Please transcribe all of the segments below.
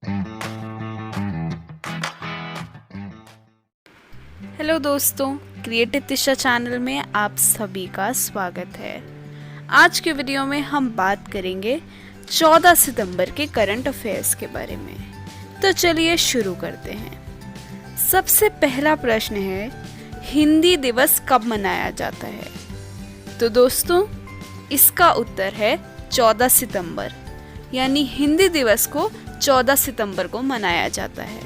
Hello दोस्तों, creative दिशा channel में आप सभी का स्वागत है। आज के वीडियो में हम बात करेंगे 14 सितंबर के करंट अफेयर्स के बारे में। तो चलिए शुरू करते हैं। सबसे पहला प्रश्न है, हिंदी दिवस कब मनाया जाता है? तो दोस्तों, इसका उत्तर है 14 सितंबर, यानी हिंदी दिवस को 14 सितंबर को मनाया जाता है।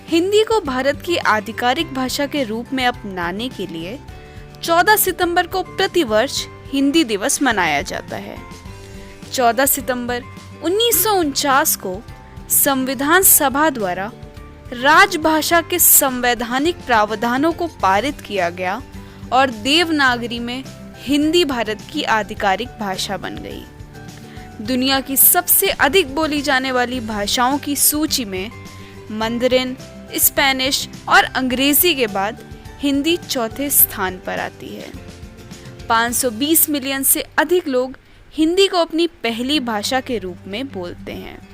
हिंदी को भारत की आधिकारिक भाषा के रूप में अपनाने के लिए 14 सितंबर को प्रतिवर्ष हिंदी दिवस मनाया जाता है। 14 सितंबर 1949 को संविधान सभा द्वारा राजभाषा के संवैधानिक प्रावधानों को पारित किया गया और देवनागरी में हिंदी भारत की आधिकारिक भाषा बन गई। दुनिया की सबसे अधिक बोली जाने वाली भाषाओं की सूची में मंdarin, स्पेनिश और अंग्रेजी के बाद हिंदी चौथे स्थान पर आती है। 520 मिलियन से अधिक लोग हिंदी को अपनी पहली भाषा के रूप में बोलते हैं।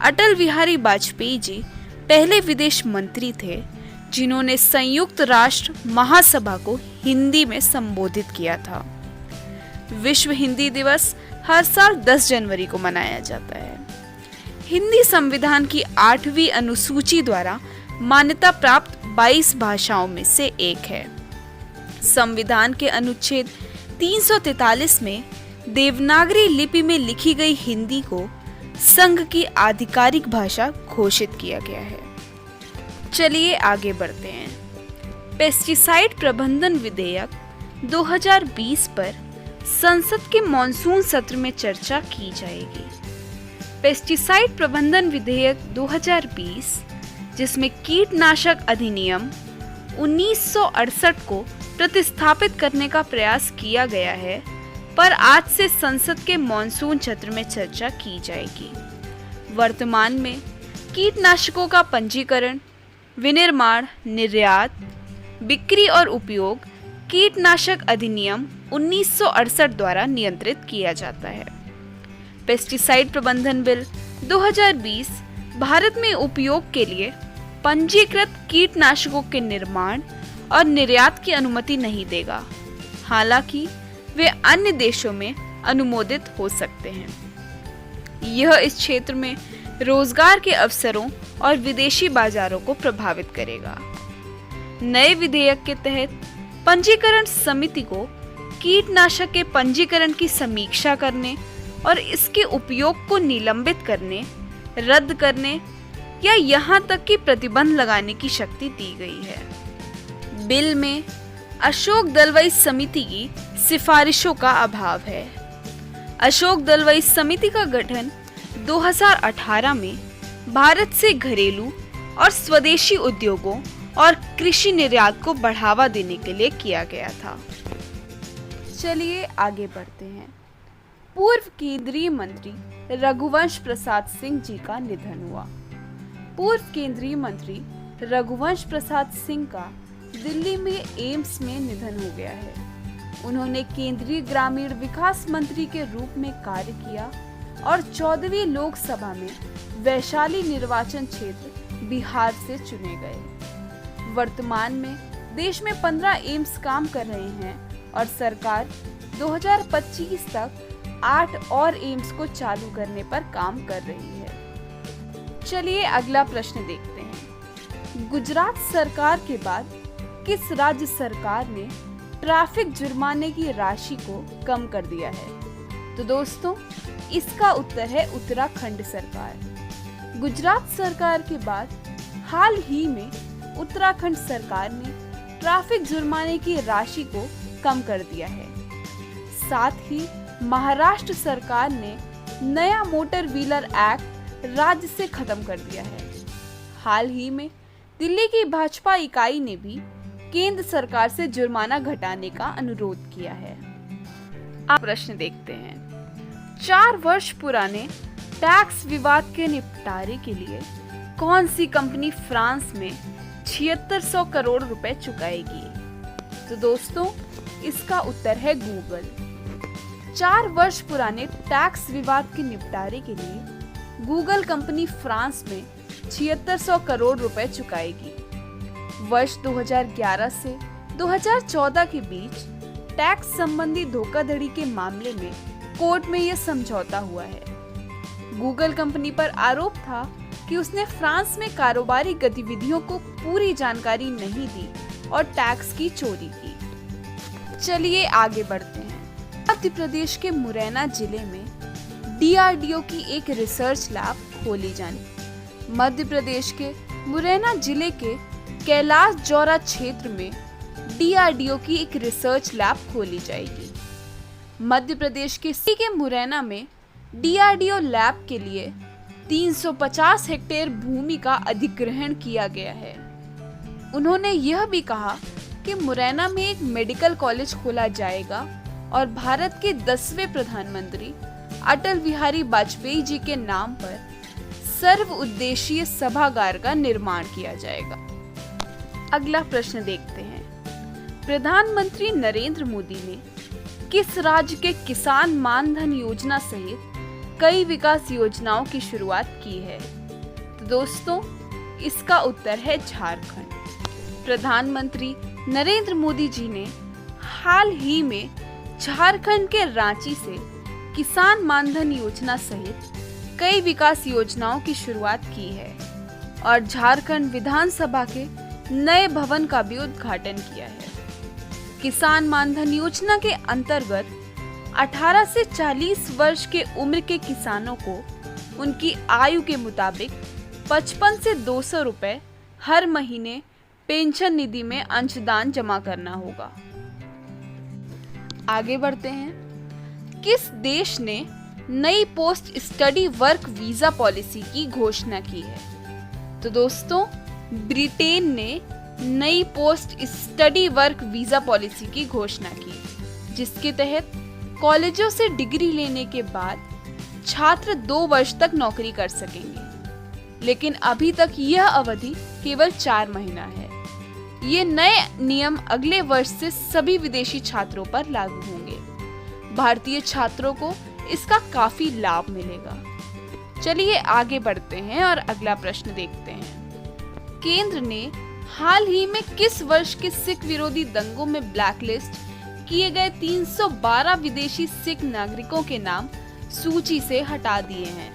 अटल बिहारी वाजपेयी जी पहले विदेश मंत्री थे जिन्होंने संयुक्त राष्ट्र महासभा को हिंदी में संबोधित किया था। विश्व हिंदी दिवस हर साल 10 जनवरी को मनाया जाता है। हिंदी संविधान की 8वीं अनुसूची द्वारा मान्यता प्राप्त 22 भाषाओं में से एक है। संविधान के अनुच्छेद 343 में देवनागरी लिपि में लिखी गई हिंदी को संघ की आधिकारिक भाषा घोषित किया गया है। चलिए आगे बढ़ते हैं। पेस्टिसाइड प्रबंधन विधेयक 2020 पर संसद के मॉनसून सत्र में चर्चा की जाएगी। पेस्टिसाइड प्रबंधन विधेयक 2020, जिसमें कीटनाशक अधिनियम 1968 को प्रतिस्थापित करने का प्रयास किया गया है, पर आज से संसद के मॉनसून सत्र में चर्चा की जाएगी। वर्तमान में कीटनाशकों का पंजीकरण, विनिर्माण, निर्यात, बिक्री और उपयोग कीटनाशक अधिनियम 1968 द्वारा नियंत्रित किया जाता है। पेस्टिसाइड प्रबंधन बिल 2020 भारत में उपयोग के लिए पंजीकृत कीटनाशकों के निर्माण और निर्यात की अनुमति नहीं देगा, हालांकि वे अन्य देशों में अनुमोदित हो सकते हैं। यह इस क्षेत्र में रोजगार के अवसरों और विदेशी बाजारों को प्रभावित करेगा। नए विधेयक के तहत पंजीकरण समिति को कीटनाशक के पंजीकरण की समीक्षा करने और इसके उपयोग को निलंबित करने, रद्द करने या यहाँ तक कि प्रतिबंध लगाने की शक्ति दी गई है। बिल में अशोक दलवाई समिति की सिफारिशों का अभाव है। अशोक दलवाई समिति का गठन 2018 में भारत से घरेलू और स्वदेशी उद्योगों और कृषि निर्यात को बढ़ावा देने के लिए किया गया था। चलिए आगे बढ़ते हैं। पूर्व केंद्रीय मंत्री रघुवंश प्रसाद सिंह जी का निधन हुआ। पूर्व केंद्रीय मंत्री रघुवंश प्रसाद सिंह का दिल्ली में एम्स में निधन हो गया है। उन्होंने केंद्रीय ग्रामीण विकास मंत्री के रूप में कार्य किया और 14वीं लोकसभा में वैशाली निर्वाचन क्षेत्र बिहार से चुने गए। वर्तमान में देश में 15 एम्स काम कर रहे हैं और सरकार 2025 तक 8 और एम्स को चालू करने पर काम कर रही है। चलिए अगला प्रश्न देखते हैं। गुजरात सरकार के बाद किस राज्य सरकार ने ट्रैफिक जुर्माने की राशि को कम कर दिया है? तो दोस्तों, इसका उत्तर है उत्तराखंड सरकार। गुजरात सरकार के बाद हाल ही में उत्तराखंड सरकार ने ट्रैफिक जुर्माने की राशि को कम कर दिया है। साथ ही महाराष्ट्र सरकार ने नया मोटर व्हीलर एक्ट राज्य से खत्म कर दिया है। हाल ही में दिल्ली की भाजपा इकाई ने भी केंद्र सरकार से जुर्माना घटाने का अनुरोध किया है। आप प्रश्न देखते हैं। 4 वर्ष पुराने टैक्स विवाद के निपटारे के लिए कौन सी कंपनी फ्रांस में 7600 करोड़ रुपए चुकाएगी? तो दोस्तों, इसका उत्तर है गूगल। 4 वर्ष पुराने टैक्स विवाद के निपटारे के लिए गूगल कंपनी फ्रांस में 7600 करोड़ रुपए चुकाएगी। वर्ष 2011 से 2014 के बीच टैक्स संबंधी धोखाधड़ी के मामले में कोर्ट में यह समझौता हुआ है। गूगल कंपनी पर आरोप था कि उसने फ्रांस में कारोबारी गतिविधियों को पूरी जानकारी नहीं दी और टैक्स की चोरी की। चलिए आगे बढ़ते हैं। मध्य प्रदेश के मुरैना जिले में DRDO की एक रिसर्च लैब खोली जानी। मध्य प्रदेश के मुरैना जिले के कैलाश जौरा क्षेत्र में DRDO की एक रिसर्च लैब खोली जाएगी। मध्य प्रदेश के मुरैना में DRDO लैब के लिए 350 हेक्टेयर भूमि का अधिग्रहण किया गया है। उन्होंने यह भी कहा कि मुरैना में एक मेडिकल कॉलेज खोला जाएगा और भारत के 10वें प्रधानमंत्री अटल बिहारी वाजपेयी जी के नाम पर सर्वउद्देशीय सभागार का निर्माण किया जाएगा। अगला प्रश्न देखते हैं। प्रधानमंत्री नरेंद्र मोदी ने किस राज्य के किसान मानधन योजना सहित कई विकास योजनाओं की शुरुआत की है? तो दोस्तों, इसका उत्तर है झारखंड। प्रधानमंत्री नरेंद्र मोदी जी ने हाल ही में झारखंड के रांची से किसान मानधन योजना सहित कई विकास योजनाओं की शुरुआत की है और झारखंड विधानसभा के नए भवन का भी उद्घाटन किया है। किसान मानधन योजना के अंतर्गत 18 से 40 वर्ष के उम्र के किसानों को उनकी आयु के मुताबिक 55 से 200 रुपए हर महीने पेंशन निधि में अंशदान जमा करना होगा। आगे बढ़ते हैं। किस देश ने नई post study work visa policy की घोषणा की है? तो दोस्तों, ब्रिटेन ने नई post study work visa policy की घोषणा की, जिसके तहत कॉलेजों से डिग्री लेने के बाद छात्र 2 वर्ष तक नौकरी कर सकेंगे, लेकिन अभी तक यह अवधि केवल 4 महीना है। ये नए नियम अगले वर्ष से सभी विदेशी छात्रों पर लागू होंगे। भारतीय छात्रों को इसका काफी लाभ मिलेगा। चलिए आगे बढ़ते हैं और अगला प्रश्न देखते हैं। केंद्र ने हाल ही में किस वर्ष के सिख विरोधी दंगों में ब्लैकलिस्ट किए गए 312 विदेशी सिख नागरिकों के नाम सूची से हटा दिए हैं?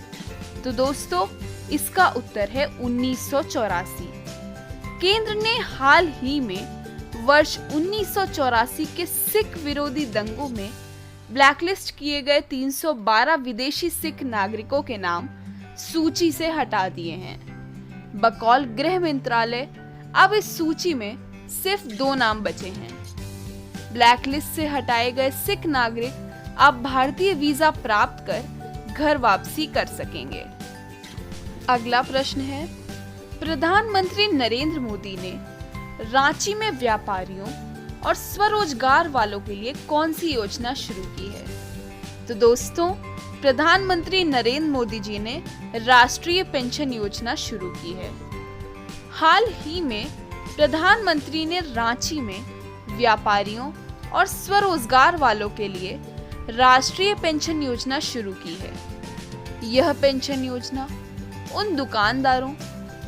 तो दोस्तों, इसका उत्तर है 1984। केंद्र ने हाल ही में वर्ष 1984 के सिख विरोधी दंगों में ब्लैकलिस्ट किए गए 312 विदेशी सिख नागरिकों के नाम सूची से हटा दिए हैं। बकौल गृह मंत्रालय अब इस सूची में सिर्फ 2 नाम बचे हैं। ब्लैकलिस्ट से हटाए गए सिख नागरिक अब भारतीय वीजा प्राप्त कर घर वापसी कर सकेंगे। अगला प्रश्न है। प्रधानमंत्री नरेंद्र मोदी ने रांची में व्यापारियों और स्वरोजगार वालों के लिए कौन सी योजना शुरू की है? तो दोस्तों, प्रधानमंत्री नरेंद्र मोदी जी ने राष्ट्रीय पेंशन योजना शुरू की है। हाल ही में प्रधानमंत्री ने रांची में व्यापारियों और स्वरोजगार वालों के लिए राष्ट्रीय पेंशन योजना शुरू की है। यह पेंशन योजना उन दुकानदारों,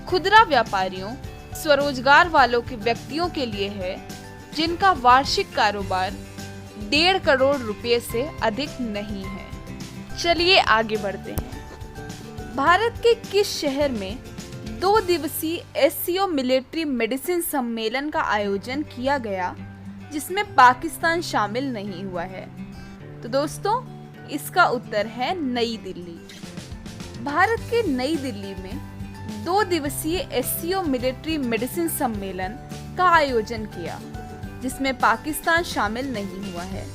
खुदरा व्यापारियों, स्वरोजगार वालों के व्यक्तियों के लिए है जिनका वार्षिक कारोबार 1.5 करोड़ रुपए से अधिक नहीं है। चलिए आगे बढ़ते हैं। भारत के किस शहर में 2 दिवसीय SCO मिलिट्री मेडिसिन सम्मेलन का आयोजन किया गया जिसमें पाकिस्तान शामिल नहीं हुआ है? तो दोस्तों, इसका उत्तर है नई दिल्ली। भारत के नई दिल्ली में 2 दिवसीय SCO मिलिट्री मेडिसिन सम्मेलन का आयोजन किया जिसमें पाकिस्तान शामिल नहीं हुआ है।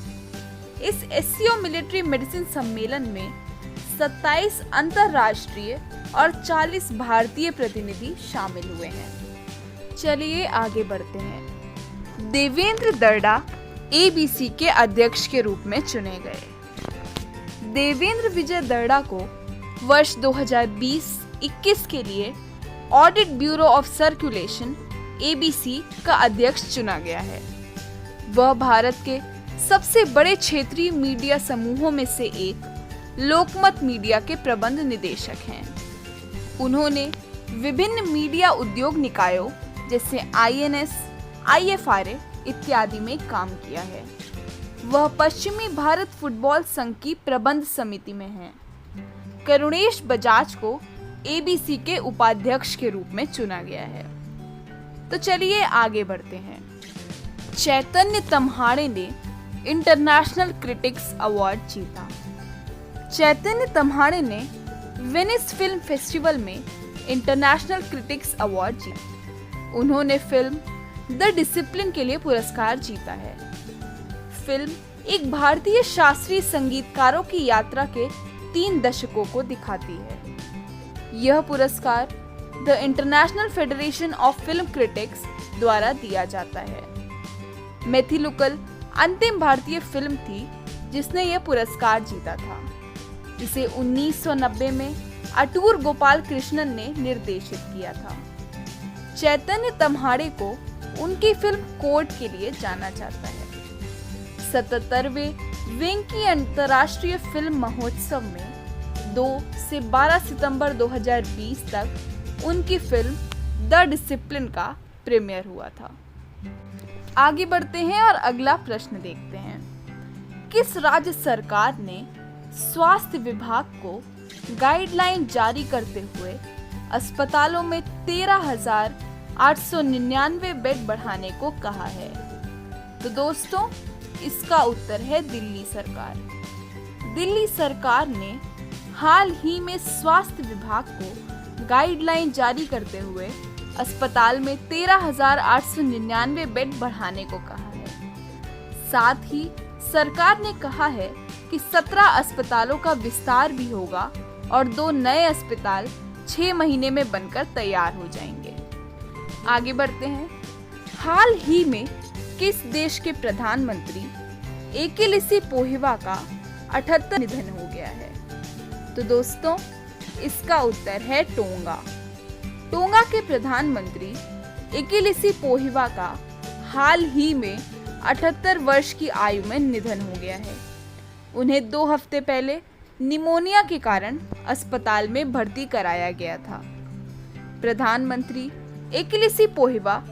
इस SCO मिलिट्री मेडिसिन सम्मेलन में 27 अंतरराष्ट्रीय और 40 भारतीय प्रतिनिधि शामिल हुए हैं। चलिए आगे बढ़ते हैं। देवेंद्र दर्डा ABC के अध्यक्ष के रूप में चुने गए। देवेंद्र विजय दर्डा को वर्ष 2020-21 के लिए audit bureau of circulation ABC का अध्यक्ष चुना गया है। वह भारत के सबसे बड़े क्षेत्रीय मीडिया समूहों में से एक लोकमत मीडिया के प्रबंध निदेशक हैं। उन्होंने विभिन्न मीडिया उद्योग निकायों जैसे INS, IFRA इत्यादि में काम किया है। वह पश्चिमी भारत फुटबॉल संघ की प्रबंध समिति में हैं। करुणेश बजाज को ABC के उपाध्यक्ष के रूप में चुना गया है। तो चलिए आगे बढ़ते हैं। चैतन्य तम्हाड़े ने इंटरनेशनल क्रिटिक्स अवार्ड जीता। चैतन्य तम्हाड़े ने वेनिस फिल्म फेस्टिवल में इंटरनेशनल क्रिटिक्स अवार्ड जीता। उन्होंने फिल्म द डिसिप्लिन के लिए पुरस्कार जीता है। फिल्म एक भारतीय शास्त्रीय संगीतकारों की यात्रा के 3 दशकों को दिखाती है। यह पुरस्कार the international federation of film critics द्वारा दिया जाता है। मैथिलुकल अंतिम भारतीय फिल्म थी जिसने यह पुरस्कार जीता था। इसे 1990 में अटूर गोपाल कृष्णन ने निर्देशित किया था। चैतन्य तम्हाड़े को उनकी फिल्म कोर्ट के लिए जाना जाता है। 77वें वेंकी अंतर्राष्ट्रीय फिल्म महोत्सव में 2 से 12 सितंबर 2020 तक उनकी फिल्म द डिसिप्लिन का प्रीमियर हुआ था। आगे बढ़ते हैं और अगला प्रश्न देखते हैं। किस राज्य सरकार ने स्वास्थ्य विभाग को गाइडलाइन जारी करते हुए अस्पतालों में 13,899 बेड बढ़ाने को कहा है? तो दोस्तों, इसका उत्तर है दिल्ली सरकार। दिल्ली सरकार ने हाल ही में स्वास्थ्य विभाग को गाइडलाइन जारी करते हुए अस्पताल में 13,899 बेड बढ़ाने को कहा है। साथ ही सरकार ने कहा है कि 17 अस्पतालों का विस्तार भी होगा और 2 नए अस्पताल 6 महीने में बनकर तैयार हो जाएंगे। आगे बढ़ते हैं। हाल ही में किस देश के प्रधानमंत्री एकेलेसी पोहिबा का 78 निधन हो गया है? तो दोस्तों, इसका उत्तर है टोंगा। टोंगा के प्रधानमंत्री एकेलेसी पोहिबा का हाल ही में 78 वर्ष की आयु में निधन हो गया है। उन्हें 2 हफ्ते पहले निमोनिया के कारण अस्पताल में भर्ती कराया गया था। प्रधानमंत्री एकेलेसी पोहिबा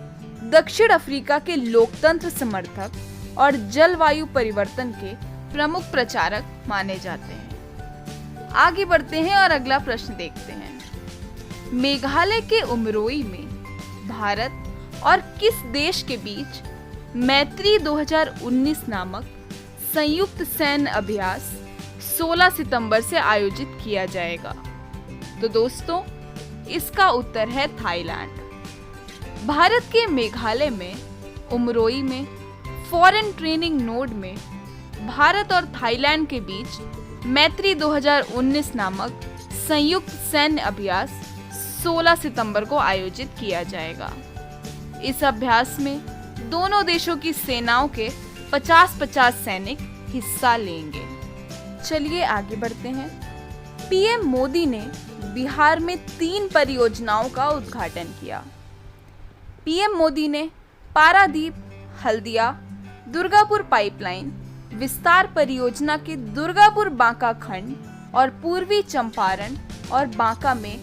दक्षिण अफ्रीका के लोकतंत्र समर्थक और जलवायु परिवर्तन के प्रमुख प्रचारक माने जाते हैं। आगे बढ़ते हैं और अगला प्रश्न देखते हैं। मेघालय के उमरोई में भारत और किस देश के बीच मैत्री 2019 नामक संयुक्त सैन्य अभ्यास 16 सितंबर से आयोजित किया जाएगा? तो दोस्तों, इसका उत्तर है थाईलैंड। भारत के मेघालय में उमरोई में फॉरेन ट्रेनिंग नोड में भारत और थाईलैंड के बीच मैत्री 2019 नामक संयुक्त सैन्य अभ्यास 16 सितंबर को आयोजित किया जाएगा। इस अभ्यास में दोनों देशों की सेनाओं के 50-50 सैनिक हिस्सा लेंगे। चलिए आगे बढ़ते हैं। पीएम मोदी ने बिहार में 3 परियोजनाओं का उद्घाटन किया। पीएम मोदी ने पारादीप, हल्दिया, दुर्गापुर पाइपलाइन विस्तार परियोजना के दुर्गापुर बांका खंड और पूर्वी चंपारण और बांका में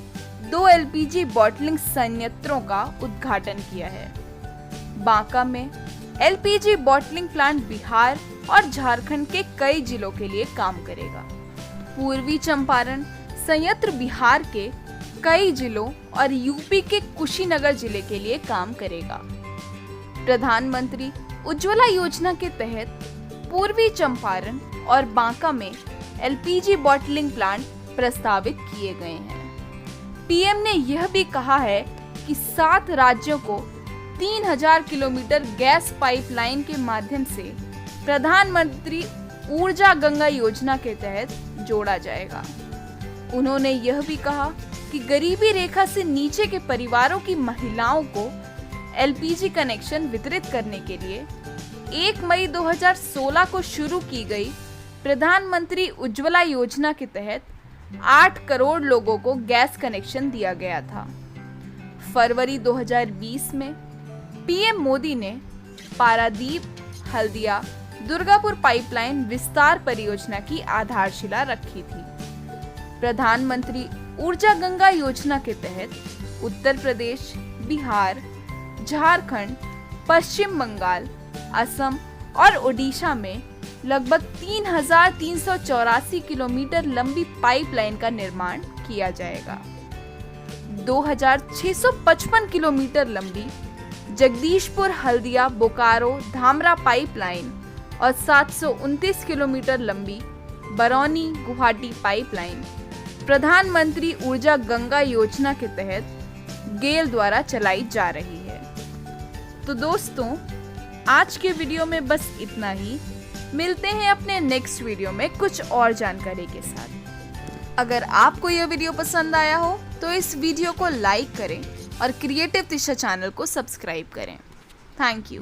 2 LPG बॉटलिंग संयंत्रों का उद्घाटन किया है। बांका में LPG बॉटलिंग प्लांट बिहार और झारखंड के कई जिलों के लिए काम करेगा। पूर्वी चंपारण संयंत्र बिहार के कई जिलों और यूपी के कुशीनगर जिले के लिए काम करेगा। प्रधानमंत्री उज्ज्वला योजना के तहत पूर्वी चंपारण और बांका में LPG बॉटलिंग प्लांट प्रस्तावित किए गए हैं। पीएम ने यह भी कहा है कि 7 राज्यों को 3000 किलोमीटर गैस पाइपलाइन के माध्यम से प्रधानमंत्री ऊर्जा गंगा योजना के तहत जोड़ा जाएगा। उन्होंने यह भी कहा कि गरीबी रेखा से नीचे के परिवारों की महिलाओं को LPG कनेक्शन वितरित करने के लिए 1 मई 2016 को शुरू की गई प्रधानमंत्री उज्ज्वला योजना के तहत 8 करोड़ लोगों को गैस कनेक्शन दिया गया था। फरवरी 2020 में पीएम मोदी ने पारादीप, हल्दिया, दुर्गापुर पाइपलाइन विस्तार परियोजना की आधारशिला रखी थी। प्रधानमंत्री ऊर्जा गंगा योजना के तहत उत्तर प्रदेश, बिहार, झारखंड, पश्चिम बंगाल, असम और ओडिशा में लगभग 3,384 किलोमीटर लंबी पाइपलाइन का निर्माण किया जाएगा। 2,655 किलोमीटर लंबी जगदीशपुर हल्दिया बोकारो धामरा पाइपलाइन और 729 किलोमीटर लंबी बरौनी गुवाहाटी पाइपलाइन प्रधानमंत्री ऊर्जा गंगा योजना के तहत गेल द्वारा चलाई जा रही है। तो दोस्तों, आज के वीडियो में बस इतना ही। मिलते हैं अपने नेक्स्ट वीडियो में कुछ और जानकारी के साथ। अगर आपको यह वीडियो पसंद आया हो तो इस वीडियो को लाइक करें और क्रिएटिव तिशा चैनल को सब्सक्राइब करें। Thank you.